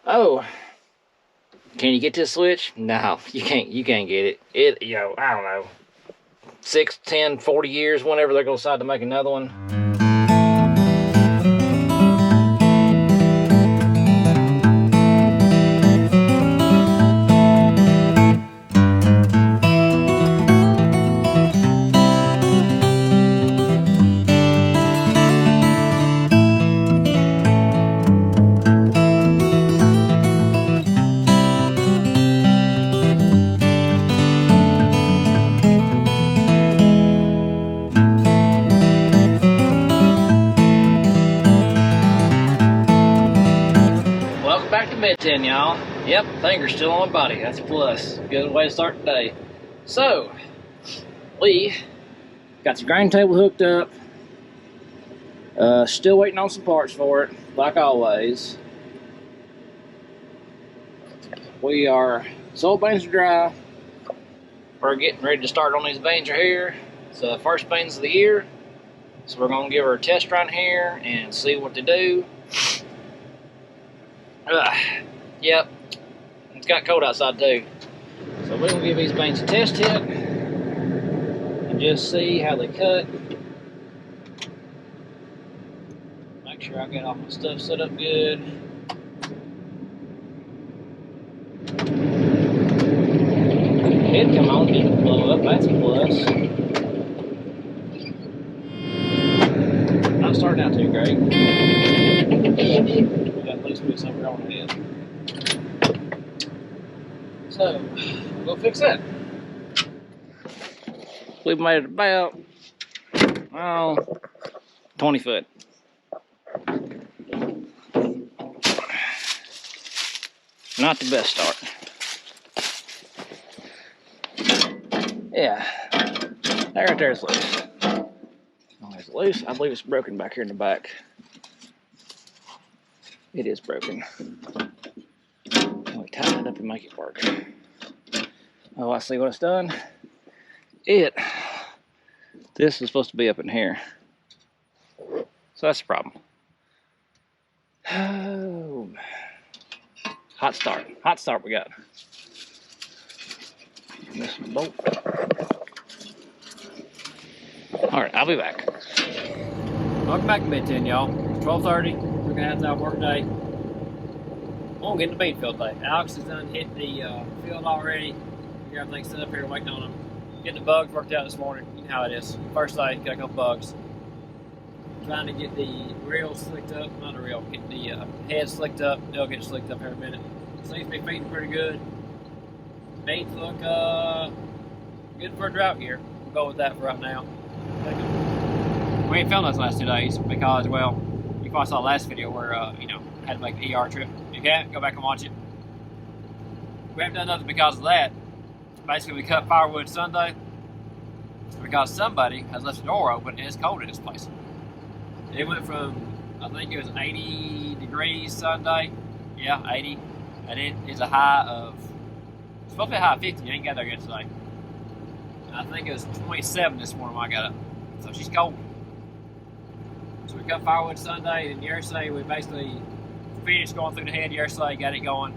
Oh, can you get this switch? No, you can't. You can't get it. I don't know, 6, 10, 40 years, whenever they're gonna decide to make another one. Back to bed 10, y'all. Yep, finger's still on my body. That's a plus. Good way to start the day. So, we got the grain table hooked up. Still waiting on some parts for it, like always. Soybeans are dry. We're getting ready to start on these beans right here. It's the first beans of the year. So we're gonna give her a test run here and see what they do. Yep, it's got cold outside too. So we're gonna give these beans a test hit and just see how they cut. Make sure I got all my stuff set up good. Head come on, didn't blow up, that's a plus. Not starting out too great. At least put something on the head. So, we'll fix that. We've made it about 20 foot. Not the best start. Yeah, that right there is loose. Oh, it's loose. I believe it's broken back here in the back. It is broken. We tighten it up and make it work. Oh, I see what it's done. This is supposed to be up in here. So that's the problem. Oh, hot start we got. This bolt. All right, I'll be back. Welcome back to bed 10, y'all. 12:30. We're gonna have to have work day. I'm getting the bean field day. Alex has done hit the field already. We got everything set up here waiting on him. Getting the bugs worked out this morning. You know how it is. First day, got a couple bugs. Trying to get the reel slicked up. Not the reel, get the head slicked up. They'll get slicked up here in a minute. Seems to be feeding pretty good. Beans look good for a drought year. We'll go with that for right now. We ain't filmed those last 2 days because, well, you probably saw the last video where, had to make the ER trip. If you can't, go back and watch it. We haven't done nothing because of that. Basically, we cut firewood Sunday because somebody has left the door open and it's cold in this place. It went from, I think it was 80 degrees Sunday. Yeah, 80. And it is a high of, it's supposed to be a high of 50. You ain't got there yet today. And I think it was 27 this morning when I got up. So she's cold. So we cut firewood Sunday, and yesterday we basically finished going through the head yesterday, got it going.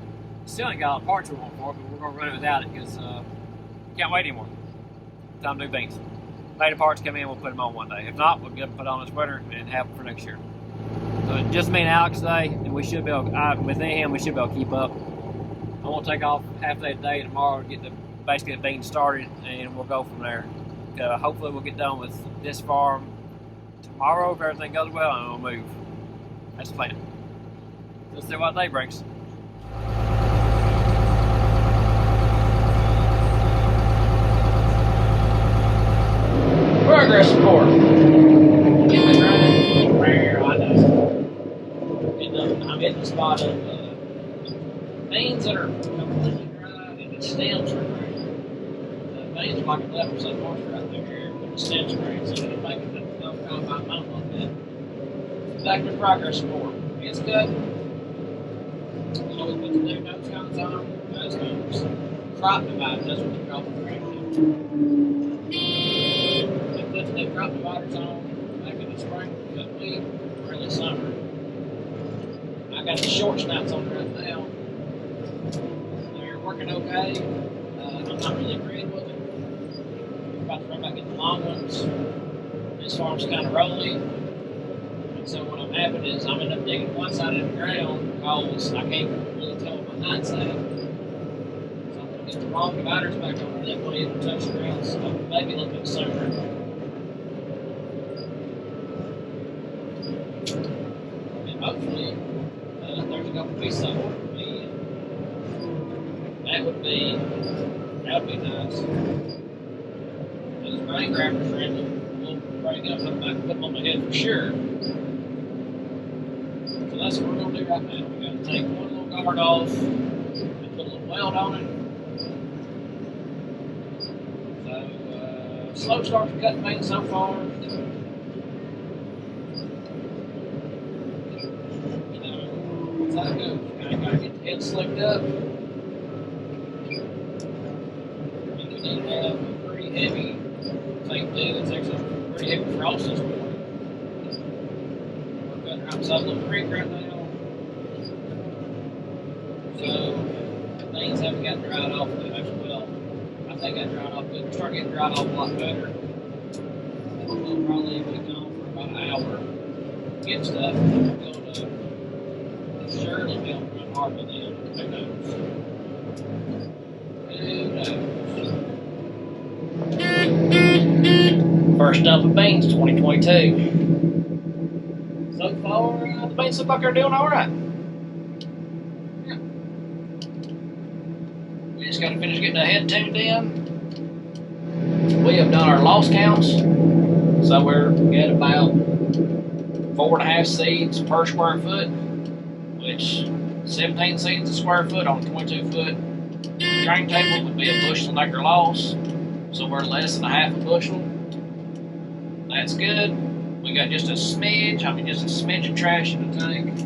Still ain't got all the parts we want for it, but we're going to run it without it because we can't wait anymore. Time to do beans. Later parts come in, we'll put them on one day. If not, we'll get them put on this winter and have them for next year. So just me and Alex today, and we should be able, with him, we should be able to keep up. I'm going to take off half day today and tomorrow to get basically the beans started, and we'll go from there. Hopefully we'll get done with this farm tomorrow if everything goes well, and we'll move. That's the plan. Let's see what day brings. Progress report. Getting it running. Rare, I know. I'm hitting the spot of beans that are completely dry and the stems are green. The beans are like 11% moisture right there, but the stems are green, so it'll make it combine mount a little bit. Exactly progress report. It's good. So we put the new nose cones on. Nose cones. Crop dividers, that's what you call them right now. We put the new crop dividers on back in the spring, cut wheat, early summer. I got the short snaps on right now. working okay. I'm not really agreeing with it. I'm about to run back in the long ones. This farm's kind of rolly. And so what I'm having is I'm end up digging one side of the ground because I can't really tell what my hind's at. So I'm going to get the wrong dividers back on there. That way it'll touch the ground so maybe a little bit sooner. Hopefully, there's a couple pieces I ordered for me. That would be nice. Those grain grabbers are in them. We'll bring up them back and put them on my head for sure. So that's what we're going to do right now. We got to take one little guard off and put a little weld on it. So, slow start to cutting paint so far. How it goes. You gotta get the head slicked up. And you need to have a pretty heavy thing too. It's actually pretty heavy frost this morning. We're cutting right beside a little creek right now. So things haven't gotten dried off good. Actually, well, I think I dried off good. We'll start getting dried off a lot better. We'll probably be gone for about an hour. Get stuff and we'll go to surely be able to run hard with them. Who knows? Who knows? First dump of beans, 2022. So far, the beans look like they're doing alright. Yeah. We just got to finish getting the head tuned in. We have done our loss counts. So we're at about 4.5 seeds per square foot. Which 17 seeds a square foot on a 22-foot grain table would be a bushel an acre loss. So we're less than a half a bushel. That's good. We got just a smidge of trash in the tank.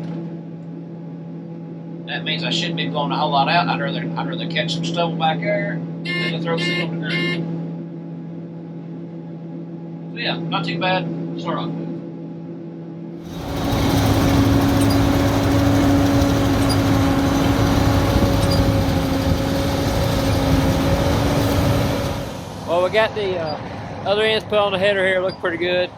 That means I shouldn't be blowing a whole lot out. I'd rather catch some stubble back there than to throw seed on the ground. So yeah, not too bad. Start off with. Well, we got the other ends put on the header here, look pretty good.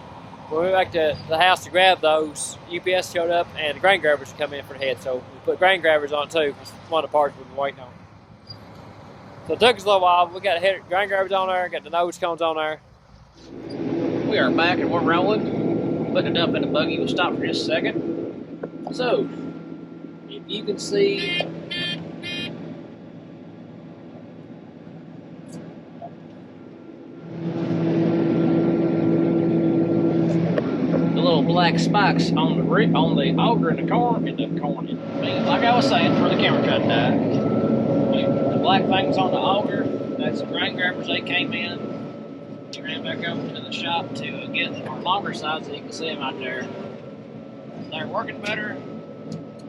When we went back to the house to grab those, UPS showed up and the grain grabbers come in for the head. So we put grain grabbers on too. It's one of the parts we've been waiting on. So it took us a little while. We got the grain grabbers on there, got the nose cones on there. We are back and we're rolling. Putting it up in the buggy. We'll stop for just a second. So, if you can see, little black spikes on the auger and the corn and the corn. Like I was saying, before the camera tried to die, the black things on the auger, that's the grain grabbers. They came in. They ran back over to the shop to get our longer sides so you can see them out there. They're working better.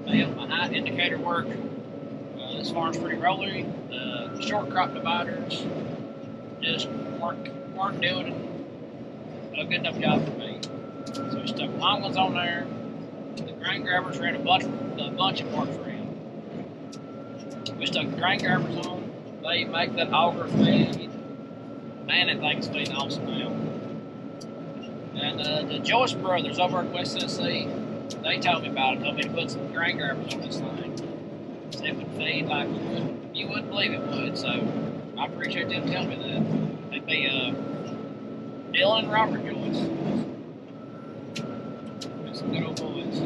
They help my height indicator work. This farm's pretty rollery. The short crop dividers just weren't doing a good enough job for me. So we stuck long ones on there. The grain grabbers ran a bunch of parts around. We stuck the grain grabbers on. They make that auger feed. Man, that thing's feeding awesome now. And the Joyce brothers over in West Tennessee, they told me about it. Told me to put some grain grabbers on this thing. So it would feed like you wouldn't believe it would. So I appreciate them telling me that. They'd be Dylan and Robert Joyce. Some good old boys.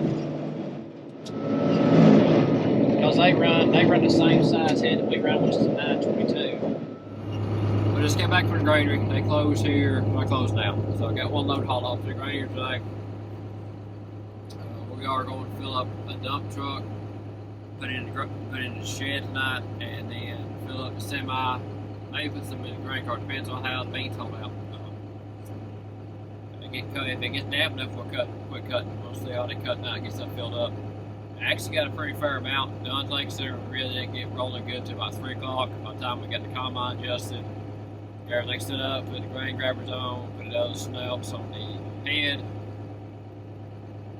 Because they run the same size head that we run, which is a 922. We just got back from the granary. They closed here. Well, I closed now. So I got one load hauled off to the granary today. We are going to fill up a dump truck, put it in the shed tonight, and then fill up a semi. Maybe put some in the grain cart. Depends on how the beans hold out. If it gets damp enough, we'll quit cutting. We'll see how they cut now and get stuff filled up. I actually got a pretty fair amount done. Like I said, we really didn't get rolling good until about 3 o'clock. By the time we got the combine adjusted, everything stood up, put the grain grabbers on, put the other snubs on the head.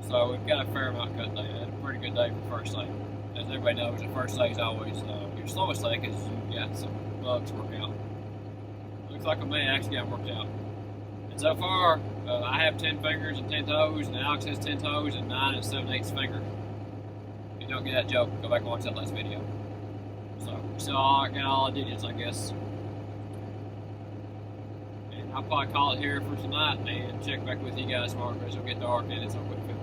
So we've got a fair amount cut today. Had a pretty good day for the first day. as everybody knows, the first day is always your slowest day because you got some bugs to work out. Looks like I may actually got worked out. And so far, I have 10 fingers and 10 toes, and Alex has 10 toes and 9 and 7/8 finger. If you don't get that joke, go back and watch that last video. So, I got all the digits, I guess. And I'll probably call it here for tonight and check back with you guys tomorrow because it'll get dark and it's on quick film.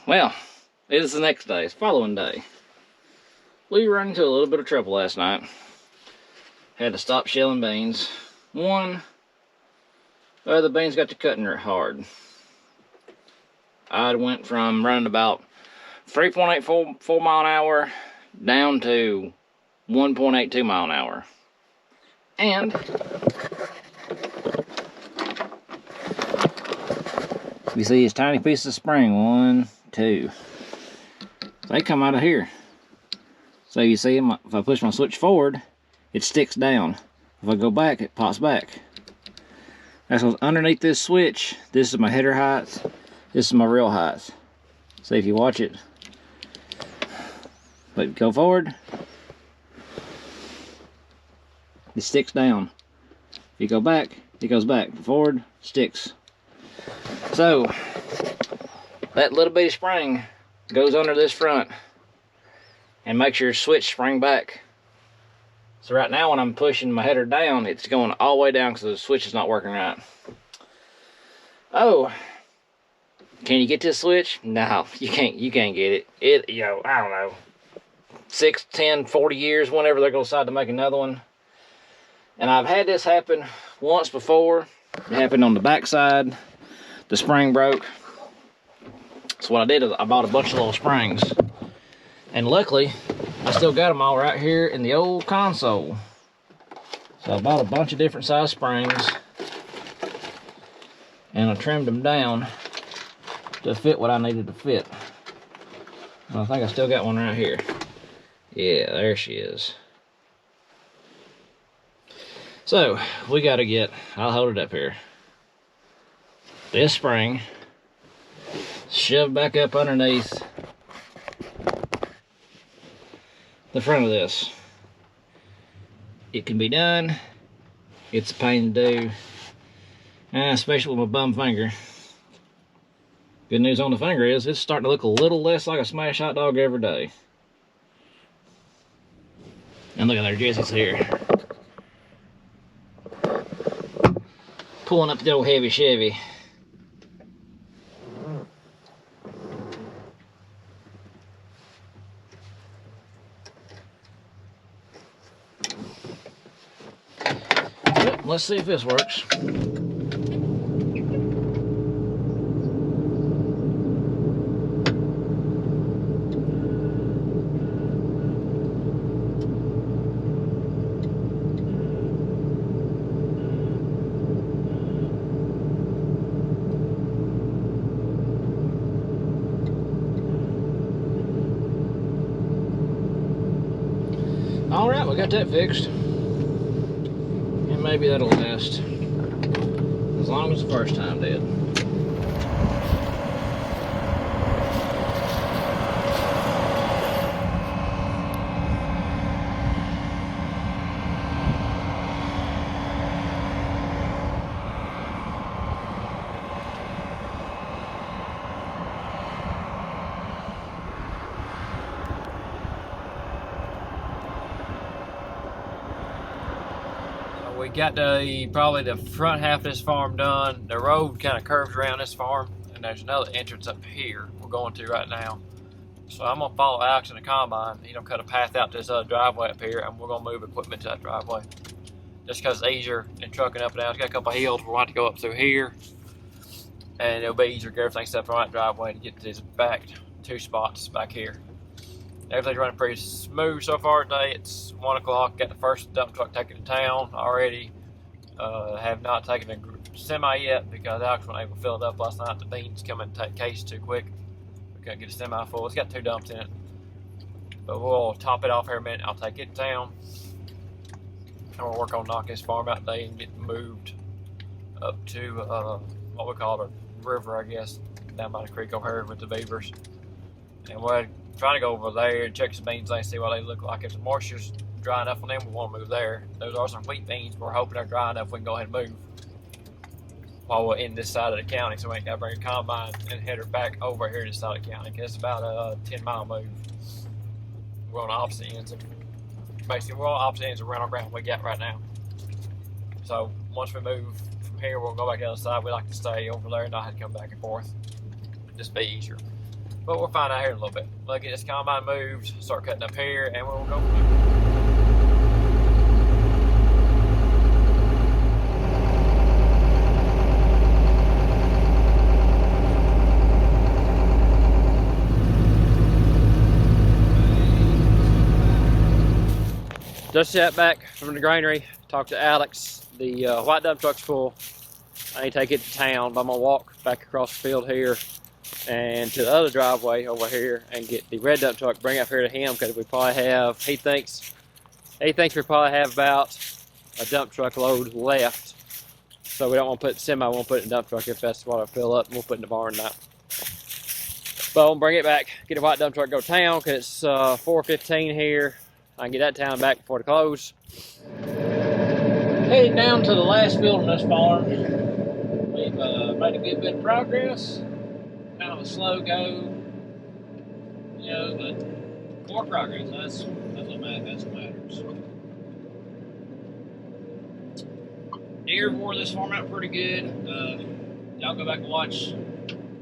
Well, it is the next day, it's the following day. We ran into a little bit of trouble last night. Had to stop shelling beans. One, the beans got to cutting it hard. I went from running about 3.84 mile an hour down to 1.82 mile an hour. And you see this tiny piece of spring, 1, 2. They come out of here. So you see them, if I push my switch forward, it sticks down. If I go back, it pops back. That's what's underneath this switch. This is my header height. This is my reel height. See if you watch it. But go forward, it sticks down. If you go back, it goes back. Forward, sticks. So that little bitty spring goes under this front and makes your switch spring back. So right now when I'm pushing my header down, it's going all the way down because the switch is not working right. Oh, can you get this switch? No, you can't get it. I don't know, 6, 10, 40 years, whenever they're going to decide to make another one. And I've had this happen once before. It happened on the back side. The spring broke. So what I did is I bought a bunch of little springs. And luckily, I still got them all right here in the old console. So I bought a bunch of different size springs. And I trimmed them down to fit what I needed to fit. And I think I still got one right here. Yeah, there she is. So, we got to get, I'll hold it up here, this spring shoved back up underneath the front of this. It can be done. It's a pain to do, especially with my bum finger. Good news on the finger is it's starting to look a little less like a smash hot dog every day. And look at there, Jesse's here. Pulling up the old heavy Chevy. Yep, let's see if this works. Alright, we got that fixed. And maybe that'll last as long as the first time did. we got probably the front half of this farm done. The road kind of curves around this farm, and there's another entrance up here we're going to right now. So I'm gonna follow Alex in the combine. He's gonna cut a path out to this other driveway up here, and we're gonna move equipment to that driveway. Just because it's easier than trucking up and down. It's got a couple of hills we'll have to go up through here, and it'll be easier to get everything set up on that driveway to get to these back 2 spots back here. Everything's running pretty smooth so far today. It's 1 o'clock. Got the first dump truck taken to town already. Have not taken a semi yet because Alex wasn't able to fill it up last night. The beans come in case too quick. We couldn't get a semi full. It's got 2 dumps in it. But we'll top it off here in a minute. I'll take it to town. And we'll work on knocking this farm out today and getting moved up to what we call the river, I guess, down by the creek over here with the beavers. And we're trying to go over there and check some beans and see what they look like. If the moisture's dry enough on them, we want to move there. Those are some wheat beans. We're hoping they're dry enough we can go ahead and move while we're in this side of the county, so we ain't got to bring a combine and head her back over here to this side of the county, because it's about a 10-mile move. We're on the opposite ends. Basically, we're on the opposite ends of rental ground we got right now. So once we move from here, we'll go back to the other side. We like to stay over there and not have to come back and forth. Just be easier. But we'll find out here in a little bit. We'll get this combine moved, start cutting up here, and we'll go from there. Just sat back from the granary, talked to Alex. The white dump truck's full. I need to take it to town, but I'm gonna walk back across the field here and to the other driveway over here and get the red dump truck, bring it up here to him, because we probably have, he thinks we probably have about a dump truck load left. So we don't want to put the semi, we won't put it in the dump truck if that's what I fill up, and we'll put it in the barn now. But I'm gonna bring it back, get the white dump truck, go to town, because it's 4:15 here. I can get that town back before the close. Headed down to the last field on this farm. We've made a good bit of progress. Kind of a slow go, you know, but more progress. That's what matters. Deer wore this farm out pretty good. Y'all go back and watch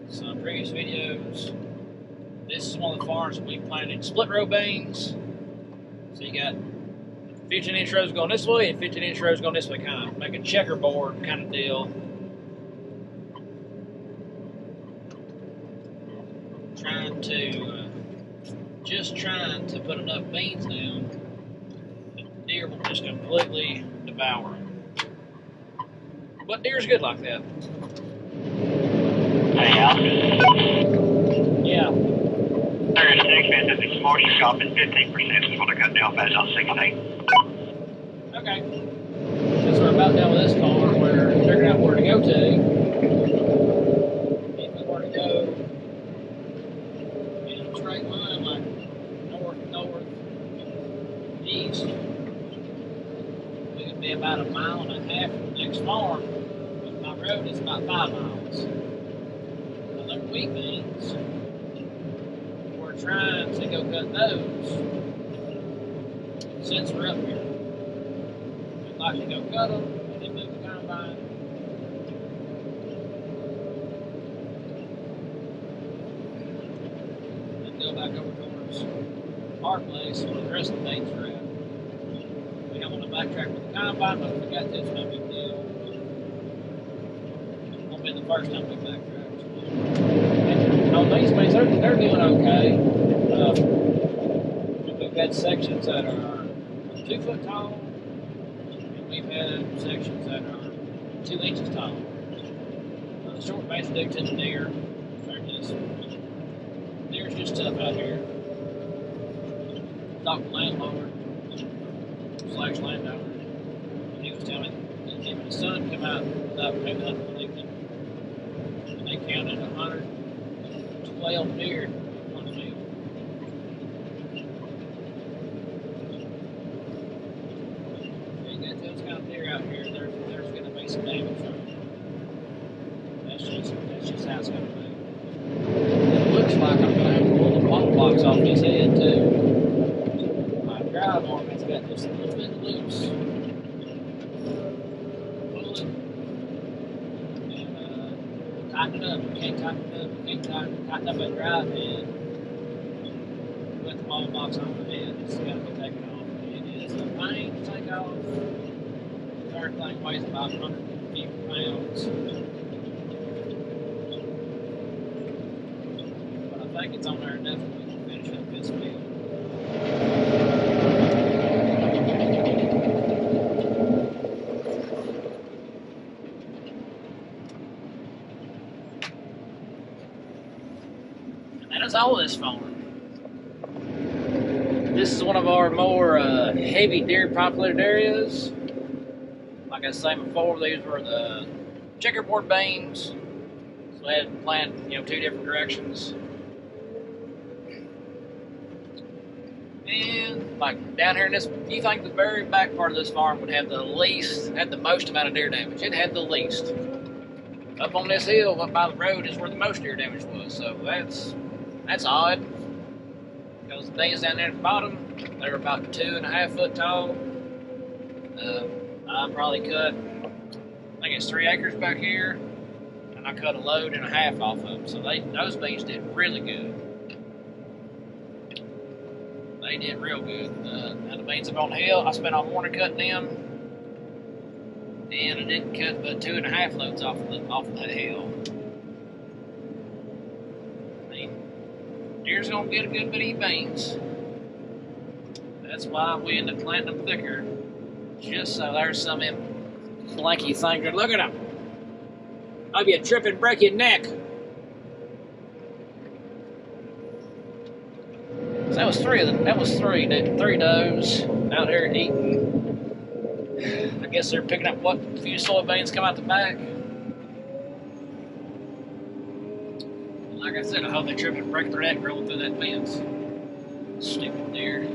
some previous videos. This is one of the farms that we planted split row beans. So you got 15-inch rows going this way and 15-inch rows going this way, kind of like a checkerboard kind of deal. Trying to put enough beans down that the deer will just completely devour them. But deer's good like that. Hey, Al. Yeah. 36 minutes, this moisture drop is 15%, is what I cut down fast on 16. Okay. Since we're about done with this farm, we're figuring out where to go to. If we were to go in a straight line, like north, east, we could be about 1.5 miles from the next farm. But my road is about 5 miles. Now, they're wheat beans. We're trying to go cut those since we're up here. We'd like to go cut them and then move the combine. Then go back over towards our place where the rest of the beans are at. We don't want to backtrack with the combine, but if we got to, it's no big deal. It won't be the first time we backtrack. And on these beans, they're doing okay. We've had sections that are 2 foot tall, and we've had sections that are 2 inches tall. The short beans do to the deer. Deer's just tough out here. Talked to the landlord / landowner, and he was telling me that him and his son come out without paying up for Lincoln, and they counted 112 deer on the field. You got those kind of deer out here, there's going to be some damage from it. That's just how it's going to be. It looks like I'm going to have to pull the bottom blocks off his head too. My drive arm has got just a little bit loose. tighten it up. You can't tighten it up. You can't tighten up and drive, and put the ball box on the head. It's got to be taken off. It is a pain to take off. The entire thing weighs about 150 pounds. But I think it's on there enough that we can finish up this field. That is all this farm. This is one of our more heavy deer populated areas. Like I was saying before, these were the checkerboard beans. So I had to plant, two different directions. And like down here in this, you think the very back part of this farm would have the most amount of deer damage. It had the least. Up on this hill, up by the road, is where the most deer damage was. So that's odd. Because the things down there at the bottom, they were about 2.5 foot tall. I probably cut, I think it's 3 acres back here, and I cut a load and a half off of them. So those beans did really good. They did real good. Now the beans up on the hill, I spent all morning cutting them, and I didn't cut but 2.5 loads off of that hill. Deer's gonna get a good bit of beans. That's why we end up planting them thicker. Just so there's some of them blanky things. Look at them. Maybe a trip and break your neck. So that was 3 of them. That was 3 does out here eating. I guess they're picking up what few soybeans come out the back. Like I said, I hope they trip and break their neck rolling through that fence. Stupid deer.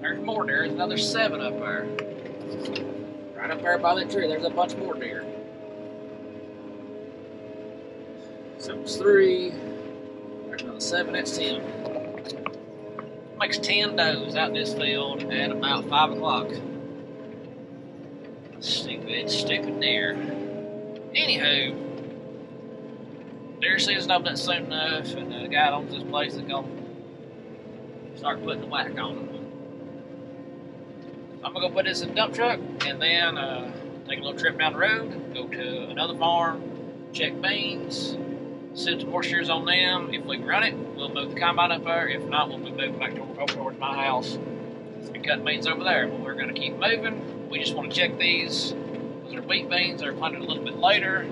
There's more deer. There's another 7 up there. Right up there by that tree, there's a bunch more deer. So it's 3. There's another 7. That's 10. Makes 10 does out this field at about 5 o'clock. Stupid deer. Anywho. Deer season opening soon enough, and the guy that owns this place is gonna start putting the whack on them. I'm gonna go put this in the dump truck, and then take a little trip down the road, go to another farm, check beans, see if the moisture's on them. If we can run it, we'll move the combine up there. If not, we'll be moving back over towards my house and cut beans over there. But we're gonna keep moving. We just want to check these. Those are wheat beans. They're planted a little bit later.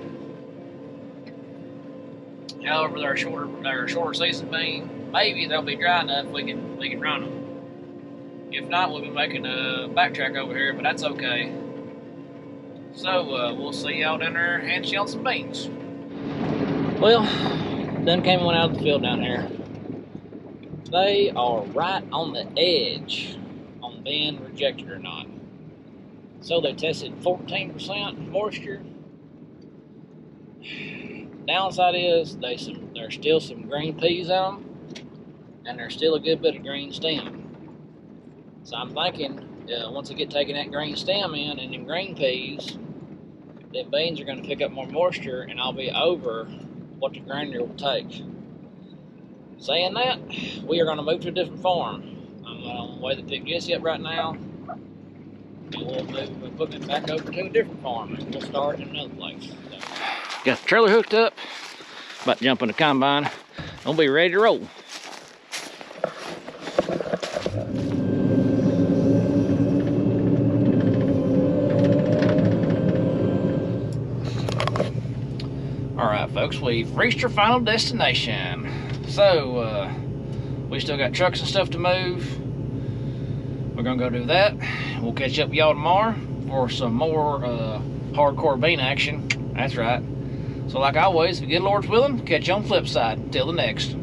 However, they're a shorter season bean. Maybe they'll be dry enough we can run them. If not, we'll be making a backtrack over here, but that's okay. So we'll see y'all down there and shell some beans. Well, done came and went out of the field down here. They are right on the edge on being rejected or not. So they tested 14% moisture. Downside is there's still some green peas on them, and there's still a good bit of green stem. So I'm thinking once I get taking that green stem in and them green peas, them beans are going to pick up more moisture, and I'll be over what the grinder will take. Saying that, we are going to move to a different farm. I'm not on the way to pick this up right now. And we'll move equipment back over to a different farm, and we'll start in another place. So. Got the trailer hooked up, about to jump in the combine. I'll be ready to roll. Alright folks, we've reached our final destination. So, we still got trucks and stuff to move. We're gonna go do that. We'll catch up with y'all tomorrow for some more hardcore bean action. That's right. So like always, if the good Lord's willing, catch you on the flip side. Till the next.